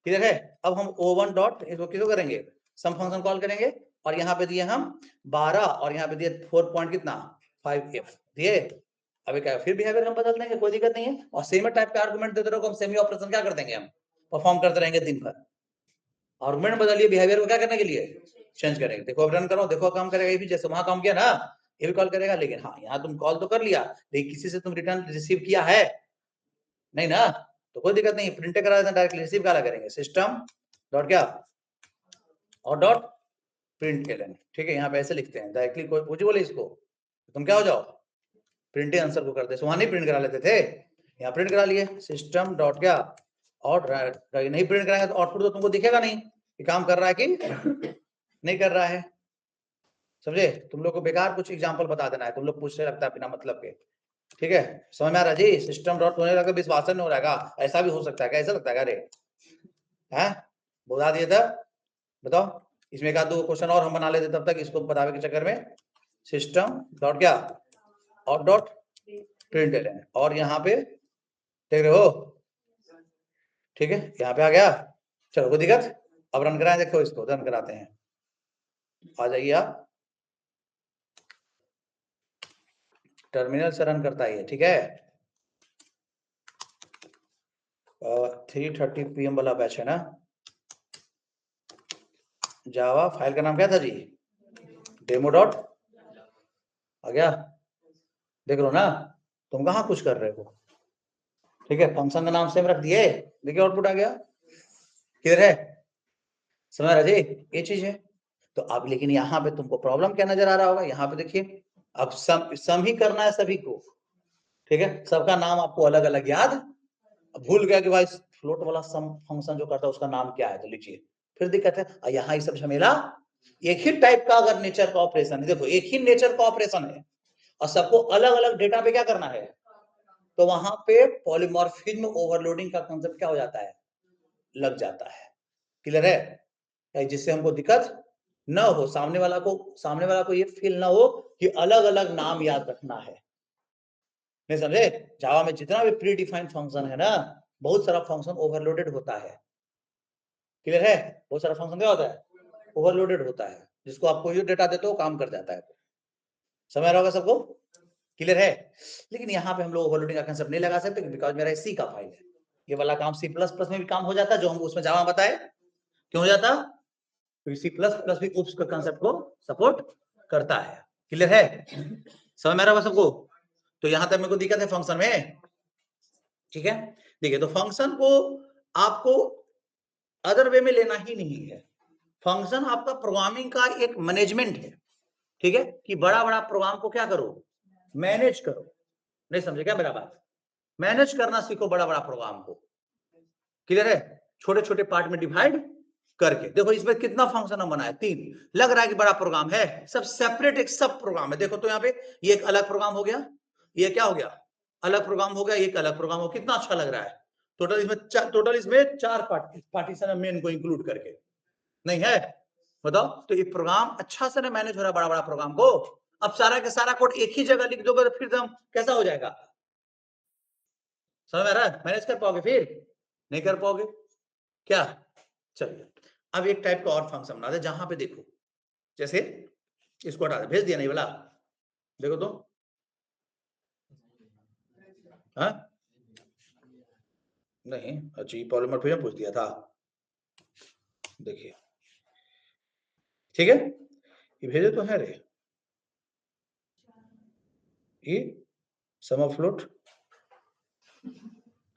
क्लियर है। अब हम O1 डॉट इसको किसको करेंगे, सम फंक्शन कॉल करेंगे और यहाँ पे दिए हम 12 और यहाँ पे दिए 4 पॉइंट कितना 5f दिए। अभी क्या फिर बिहेवियर हम बदल देंगे, कोई दिक्कत नहीं है। और सेम टाइप का आर्गुमेंट देते रहो, हम सेमी ऑपरेशन क्या कर देंगे, हम परफॉर्म करते रहेंगे दिन भर। आर्गुमेंट बदलिए, बिहेवियर को क्या करने के लिए चेंज करेंगे। देखो अब रन करो, देखो काम करेगा ये भी, जैसे वहां काम किया ना ये भी कॉल करेगा। लेकिन हाँ यहाँ तुम कॉल तो कर लिया, लेकिन किसी से तुम रिटर्न रिसीव किया है नहीं ना, तो कोई दिक्कत नहीं, प्रिंट करा देना डायरेक्टली, रिसीव क्या करेंगे सिस्टम डॉट क्या और डॉट प्रिंट एलन, ठीक है। यहाँ पे ऐसे लिखते हैं डायरेक्टली, कोई कुछ बोले इसको तुम क्या हो जाओ प्रिंट आंसर को करते, वहां नहीं प्रिंट करा लेते थे, यहाँ प्रिंट करा लिए सिस्टम डॉट क्या और नहीं प्रिंट कराएंगे तो आउटपुट तो तुमको दिखेगा नहीं कि काम कर रहा है कि नहीं कर रहा है, समझे। तुम लोग को बेकार कुछ एग्जांपल बता देना है, तुम लोग पूछने लगता है बिना मतलब के, ठीक है। समझ में आ रहा जी, सिस्टम डॉट होने लगा विश्वास नहीं हो रहेगा, ऐसा भी हो सकता है, कैसा लगता है अरे है, बता दिए था। बताओ इसमें एक आध दो क्वेश्चन और हम बना लेते तब तक, इसको बतावे के चक्कर में सिस्टम डॉट क्या और डॉट प्रिंट एलन, और यहाँ पे देख रहे हो, ठीक है, यहाँ पे आ गया। चलो कोई दिक्कत, अब रन कराएं, देखो इसको रन कराते हैं, आ जाइए आप, टर्मिनल से रन करता है, ठीक है। 3:30 PM वाला बैच है ना, जावा, फाइल का नाम क्या था जी, डेमो डॉट, आ गया, देख लो ना, तुम कहाँ कुछ कर रहे हो, ठीक है। फंक्शन का नाम सेम रख दिए, देखिए आउटपुट आ गया, क्लियर है, समझ रहा जी, ये चीज है। तो अब लेकिन यहाँ पे तुमको प्रॉब्लम क्या नजर आ रहा होगा, यहाँ पे देखिए अब सम ही करना है सभी को, ठीक है, सबका नाम आपको अलग अलग याद, भूल गया कि भाई फ्लोट वाला सम फंक्शन जो करता है उसका नाम क्या है, तो लिखिए, फिर दिक्कत है। यहाँ ये सब झमेला, एक ही टाइप का अगर नेचर का ऑपरेशन है, देखो एक ही नेचर का ऑपरेशन है और सबको अलग अलग डेटा पे क्या करना है, तो वहां पे पॉलीमॉर्फिज्म ओवरलोडिंग का कंसेप्ट क्या हो जाता है, लग जाता है, क्लियर है, जिससे हमको दिक्कत न हो, सामने वाला को ये फील ना हो कि अलग अलग नाम याद रखना है, नहीं समझे। जावा में जितना भी प्री डिफाइंड फंक्शन है ना, बहुत सारा फंक्शन ओवरलोडेड होता है, क्लियर है, बहुत सारा फंक्शन क्या होता है ओवरलोडेड होता है, जिसको आपको ये डेटा देते हो काम कर जाता है, समझ रहा होगा सबको, क्लियर है। लेकिन यहाँ पे हम लोग ओवरलोडिंग का कंसेप्ट नहीं लगा सकते बिकॉज मेरा सी का फाइल है, ये वाला काम C++ में भी काम हो जाता है जो हम उसमें जावा बताए, क्यों हो जाता, क्योंकि C++ भी उप्स का कंसेप्ट को सपोर्ट करता है, क्लियर है, समझ में आ रहा होगा सबको। तो यहाँ तक मेरे को दिक्कत है फंक्शन में, ठीक है। देखिए तो फंक्शन को आपको अदर वे में लेना ही नहीं है, फंक्शन आपका प्रोग्रामिंग का एक मैनेजमेंट है, ठीक है, कि बड़ा बड़ा प्रोग्राम को क्या करो मैनेज करो, नहीं समझे क्या मेरा बात, मैनेज करना सीखो बड़ा बड़ा प्रोग्राम को, क्लियर है, छोटे छोटे पार्ट में डिवाइड करके। देखो इसमें कितना फंक्शन हम बनाए, 3, लग रहा है कि बड़ा प्रोग्राम है, सब सेपरेट एक सब प्रोग्राम है। देखो तो यहाँ पे ये एक अलग प्रोग्राम हो गया, ये क्या हो गया अलग प्रोग्राम हो गया, ये एक अलग प्रोग्राम हो, कितना अच्छा लग रहा है। टोटल इसमें 4 पार्टीशन है मेन को इंक्लूड करके, नहीं है, बताओ। तो ये प्रोग्राम अच्छा से ना मैनेज हो रहा है बड़ा बड़ा प्रोग्राम को। अब सारा के सारा कोड एक ही जगह लिख दोगे तो फिर हम कैसा हो जाएगा, समझ में आ रहा है, मैनेज कर पाओगे, फिर नहीं कर पाओगे क्या। चलिए अब एक टाइप का और फंक्शन बना दे, जहां पे देखो जैसे इसको हटा दे, भेज दिया नहीं बोला, देखो तो हाँ नहीं, अच्छी पॉलीमर फिर पूछ दिया था, देखिए ठीक है, ये भेजे तो है रे, ये सम ऑफ फ्लोट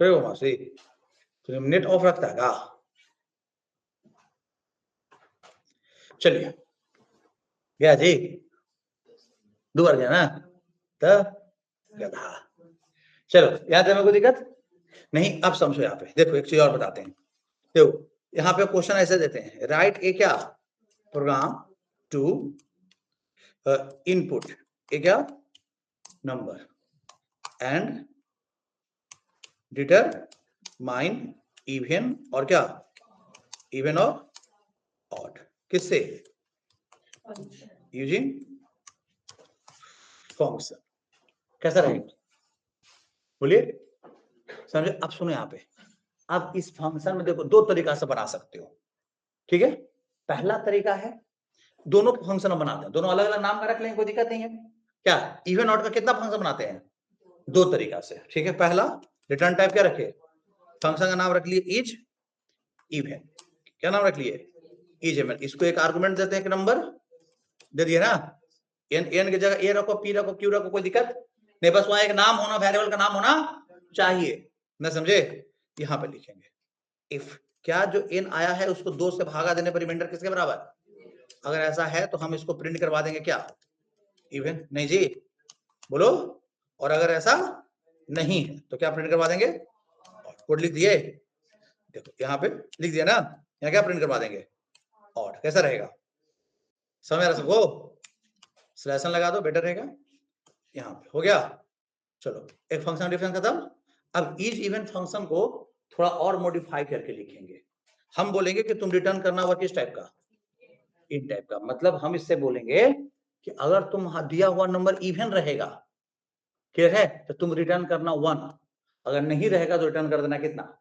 तो मासी तो नेट ऑफ रखता है का, चलिए गया जी, दोबारा गया ना, तो गधा, चलो यहाँ तक कोई दिक्कत नहीं। अब समझो यहाँ पे देखो एक चीज और बताते हैं, देखो यहाँ पे क्वेश्चन ऐसे देते हैं, राइट ए क्या प्रोग्राम टू इनपुट ए क्या नंबर एंड डिटरमाइन इवन और क्या इवन और ऑड, किससे? Using function. कैसा रहेगा बोलिए? समझे? अब सुनो यहाँ पे, अब इस फंक्शन में देखो दो तरीका से बना सकते हो, ठीक है? पहला तरीका है दोनों फंक्शन बनाते हैं, दोनों अलग अलग नाम का रख लेंगे, कोई दिक्कत नहीं है। क्या इवन ऑड का कितना फंक्शन बनाते हैं? दो तरीका से, ठीक है? पहला रिटर्न टाइप क्या रखे? फंक्शन का नाम रख लिए इज इवन। क्या नाम रख लिए? Is even. इसको एक आर्गुमेंट देते हैं, एक नंबर दे दिए ना, एन की जगह ए रखो, पी रखो, क्यू रखो, कोई दिक्कत नहीं, बस वहां एक नाम होना, वेरिएबल का नाम होना चाहिए ना, समझे? यहां पे लिखेंगे इफ क्या जो एन आया है उसको 2 से भागा देने पर रिमाइंडर किसके बराबर? अगर ऐसा है तो हम इसको प्रिंट करवा देंगे क्या? इवन। नहीं जी बोलो। और अगर ऐसा नहीं है तो क्या प्रिंट करवा देंगे? कोड लिख दिए, देखो यहाँ पे लिख दिया ना, यहाँ क्या प्रिंट करवा देंगे? ऑड। कैसा रहेगा? समझ रहा सबको? स्लैशन लगा दो, बेटर रहेगा। यहाँ पे हो गया। चलो एक फंक्शन डिफरेंस खत्म। अब इज इवन फंक्शन को थोड़ा और मॉडिफाई करके लिखेंगे। हम बोलेंगे कि तुम रिटर्न करना हुआ किस टाइप का? इन टाइप का। मतलब हम इससे बोलेंगे कि अगर तुम दिया हुआ नंबर इवन रहेगा, क्लियर है, तो तुम रिटर्न करना 1, अगर नहीं रहेगा तो रिटर्न कर देना कितना?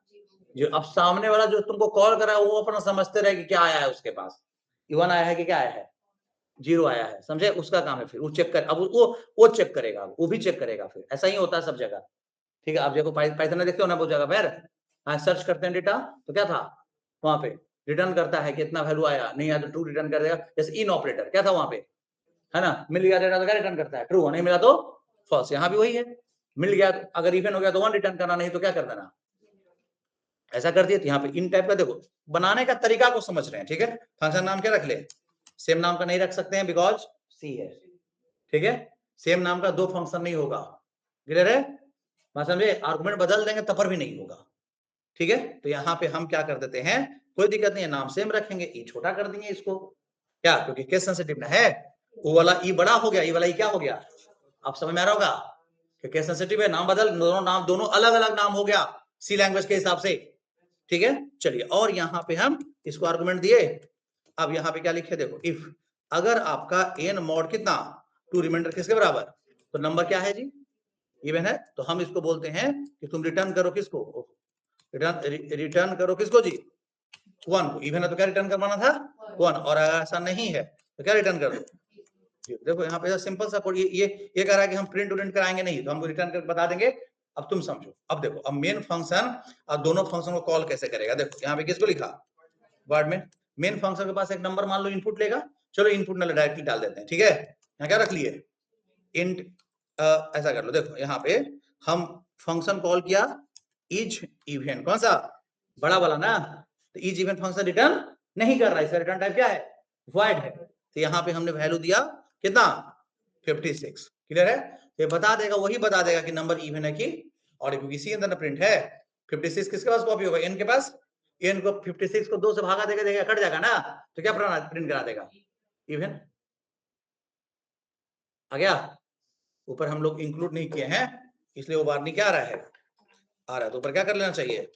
जो अब सामने वाला जो तुमको कॉल कर रहा है वो अपना समझते रहे कि क्या आया है उसके पास, इवन आया है कि क्या आया है? 0 आया है, समझे? उसका काम है फिर वो चेक कर, अब वो चेक करेगा, वो भी चेक करेगा, फिर ऐसा ही होता है सब जगह, ठीक है? आप देखो पाइथन में देखते हो ना बहुत जगह पर, हाँ सर्च करते हैं डेटा तो क्या था वहां पे? रिटर्न करता है कितना वैल्यू आया, नहीं आया तो ट्रू रिटर्न कर देगा। जैसे इन ऑपरेटर क्या था वहां पे, है ना? मिल गया डेटा तो क्या रिटर्न करता है? ट्रू। नहीं मिला तो फॉल्स। यहाँ भी वही है, मिल गया अगर इवन हो गया तो 1 रिटर्न करना, नहीं तो क्या कर देना, ऐसा कर दिया। तो यहाँ पे इन टाइप का देखो बनाने का तरीका को समझ रहे हैं, ठीक है? फंक्शन नाम क्या रख ले? सेम नाम का नहीं रख सकते हैं बिकॉज सी है, ठीक है? सेम नाम का 2 फंक्शन नहीं होगा, क्लियर है? बात समझे? आर्गुमेंट बदल देंगे तब पर भी नहीं होगा, ठीक है? तो यहाँ पे हम क्या कर देते हैं, कोई दिक्कत नहीं है, नाम सेम रखेंगे, ई छोटा कर देंगे इसको, क्या? क्योंकि केस सेंसिटिव ना है, वो वाला ई बड़ा हो गया, ई वाला ई क्या हो गया? आप समझ में आ रहा होगा कि केस सेंसिटिव है, नाम बदल, दोनों अलग अलग नाम हो गया सी लैंग्वेज के हिसाब से, ठीक है? चलिए, और यहाँ पे हम इसको आर्गुमेंट दिए। अब यहाँ पे क्या लिखे देखो, इफ अगर आपका एन मॉड कितना, 2 रिमाइंडर किसके बराबर, तो नंबर क्या है जी? इवन है, तो हम इसको बोलते हैं कि तुम रिटर्न करो किसको? रिटर्न करो किसको जी? 1 को। इवन है तो क्या रिटर्न करवाना था? 1। और अगर ऐसा नहीं है तो क्या रिटर्न कर दो? देखो यहाँ पे सिंपल सा कोड, ये कह रहा है कि हम प्रिंट उरिंट कराएंगे नहीं, तो हम रिटर्न करके बता देंगे। अब तुम समझो, अब देखो, अब मेन फंक्शन अब दोनों फंक्शन को कॉल कैसे करेगा? देखो यहाँ पे किसको लिखा? वर्ड में मेन फंक्शन के पास एक नंबर मान लो इनपुट लेगा, चलो इनपुट ना डायरेक्टली डाल देते हैं, ठीक है? यहाँ क्या रख लिए? इंट। ऐसा कर लो, देखो यहाँ पे हम फंक्शन कॉल किया इज इवन, कौन सा? बड़ा वाला ना, तो इज इवन फंक्शन रिटर्न नहीं कर रहा है, इसका रिटर्न टाइप क्या है? वॉइड है। तो यहाँ पे हमने वैल्यू दिया कितना? 56, क्लियर है? तो बता देगा, वही बता देगा कि नंबर इवन है कि और, क्योंकि इसी अंदर प्रिंट है। 56 किसके पास कॉपी होगा? एन के पास। एन को 56 को 2 से भागा देगा, कट जाएगा ना, तो क्या प्रिंट करा देगा? इवन। आ गया? ऊपर हम लोग इंक्लूड नहीं किए हैं इसलिए वो बार नहीं क्या आ रहा है, आ रहा है, तो ऊपर क्या कर लेना चाहिए?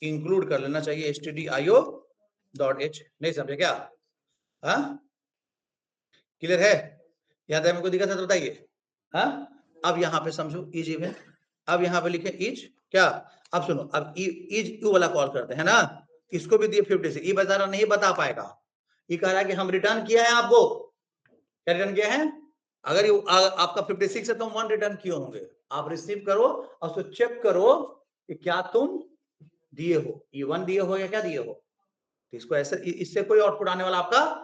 इंक्लूड कर लेना चाहिए stdio.h। नहीं समझे क्या? हाँ क्लियर है? यहाँ तक में कोई दिक्कत है तो बताइए। हाँ अब यहाँ पे समझो इज इवन, अब यहाँ पे लिखे इज क्या? अब सुनो, अब इज यू वाला कॉल करते हैं ना, इसको भी दिए 56, ये बेचारा नहीं बता पाएगा, ये कह रहा है कि हम रिटर्न किया है आपको। क्या रिटर्न किया है? अगर आपका 56 है तो हम 1 रिटर्न किए होंगे, आप रिसीव करो और उसको चेक करो कि क्या तुम दिए हो, ये 1 दिए हो या क्या दिए हो। तो इसको ऐसे, इससे कोई आउटपुट आने वाला आपका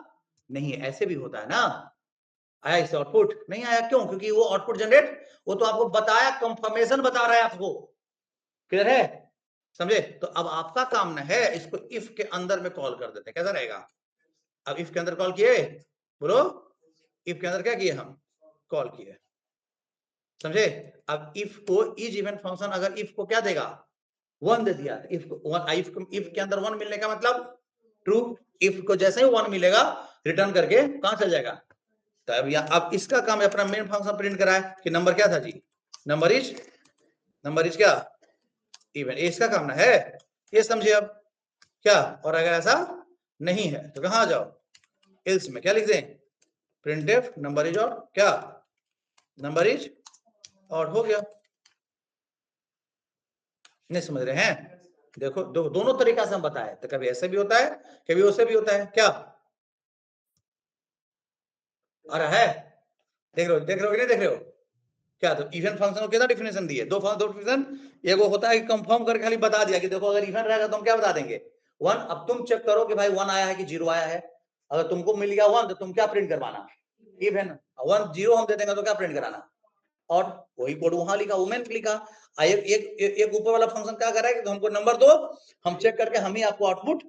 नहीं है, ऐसे भी होता है ना। आया इससे आउटपुट? नहीं आया, क्यों? क्योंकि वो आउटपुट जनरेट, वो तो आपको बताया, कंफर्मेशन बता रहा है आपको, क्लियर है? समझे? तो अब आपका काम न है, इसको इफ के अंदर में कॉल कर देते हैं, कैसा रहेगा? अब इफ के अंदर कॉल किए, बोलो, इफ के अंदर क्या किए? हम कॉल किए, समझे? अब इफ को इज इवन फंक्शन अगर इफ को क्या देगा? 1 दे दिया, इफ के अंदर 1 मिलने का मतलब ट्रू। इफ को जैसे ही 1 मिलेगा रिटर्न करके कहां चल जाएगा? तो अब इसका काम है अपना मेन फंक्शन प्रिंट करा है कि नंबर क्या था जी? नंबर इज क्या? इवन। इसका काम ना है, ये समझिए अब क्या? और अगर ऐसा नहीं है तो कहां जाओ, एल्स में क्या लिख दें, प्रिंटफ नंबर इज ऑड, क्या नंबर इज ऑड, हो गया। नहीं समझ रहे हैं, देखो दोनों तरीका से हम बताए, तो कभी ऐसे भी होता है कभी वैसे भी होता है, क्या आ रहा है, देख रहे हो कि नहीं देख रहे हो, क्या तो इवन फंक्शन को कितना डिफिनेशन दिए, दो डिफिनेशन, एक वो होता है कि कंफर्म करके खाली बता दिया कि देखो अगर इवन रहेगा तो हम क्या बता देंगे 1, अब तुम चेक करो कि भाई 1 आया है कि 0 आया है, अगर तुमको मिल गया 1 तो तुम क्या प्रिंट करवाना, इवन 1 0 हम दे देंगे तो क्या प्रिंट कराना, और वही कोड वहां लिखा, वुमेन लिखा, एक ऊपर वाला फंक्शन क्या कर रहा है कि हमको नंबर दो, हम चेक करके हम ही आपको आउटपुट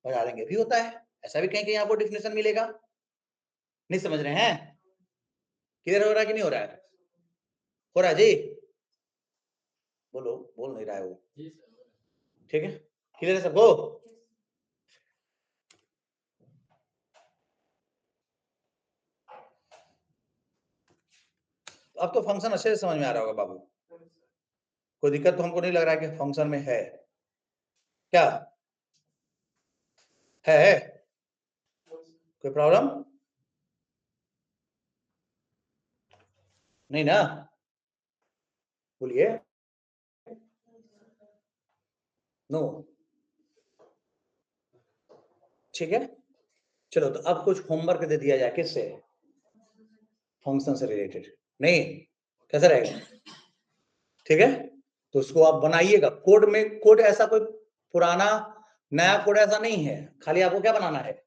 बता देंगे, भी होता है ऐसा भी, कहीं कहीं आपको डिफिनेशन मिलेगा। नहीं समझ रहे हैं, क्लियर हो रहा है कि नहीं हो रहा है, हो रहा है जी, बोलो, बोल नहीं रहा है वो, ठीक है, क्लियर है सबको। अब तो फंक्शन अच्छे से समझ में आ रहा होगा बाबू, कोई दिक्कत तो हमको नहीं लग रहा है कि फंक्शन में है, क्या है कोई प्रॉब्लम नहीं ना, बोलिए, नो, ठीक है। चलो तो अब कुछ होमवर्क दे दिया जाए, किससे, फंक्शन से रिलेटेड, नहीं कैसा रहेगा, ठीक है, तो उसको आप बनाइएगा, कोड में, कोड ऐसा कोई पुराना नया कोड ऐसा नहीं है, खाली आपको क्या बनाना है,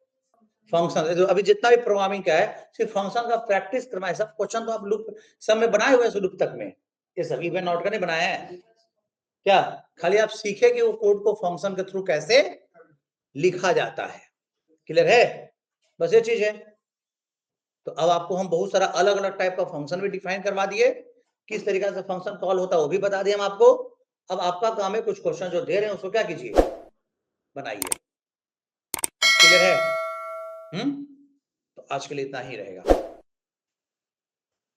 फंक्शन, जो अभी जितना भी प्रोग्रामिंग का है सिर्फ फंक्शन का प्रैक्टिस करना है, सब क्वेश्चन तो आप लूप सब में बनाए हुए हैं, लूप तक में, ये सब इवन नॉट का नहीं बनाया है, क्या खाली आप सीखे कि वो कोड को फंक्शन के थ्रू कैसे लिखा जाता है, क्लियर है, बस ये चीज है। तो अब आपको हम बहुत सारा अलग अलग टाइप का फंक्शन भी डिफाइन करवा दिए, किस तरीके से फंक्शन कॉल होता है वो भी बता दिए हम आपको। अब आपका काम है कुछ क्वेश्चन जो दे रहे हैं उसको क्या कीजिए, बनाइए, क्लियर है, तो आज के लिए इतना ही रहेगा।